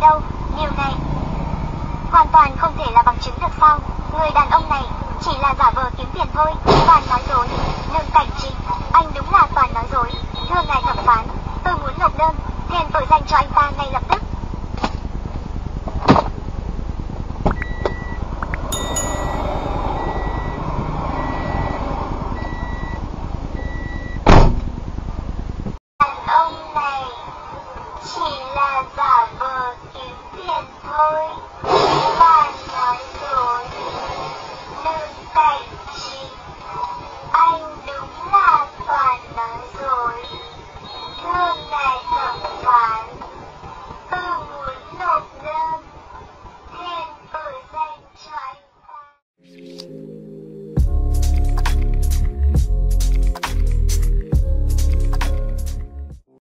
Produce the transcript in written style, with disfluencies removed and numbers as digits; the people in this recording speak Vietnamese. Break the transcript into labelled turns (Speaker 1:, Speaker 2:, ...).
Speaker 1: đâu, điều này hoàn toàn không thể là bằng chứng được sao? Người đàn ông này chỉ là giả vờ kiếm tiền thôi. Toàn nói dối. Nương cảnh trị, anh đúng là toàn nói dối. Thưa ngài thẩm phán, tôi muốn nộp đơn thêm tội danh cho anh ta ngay lập tức.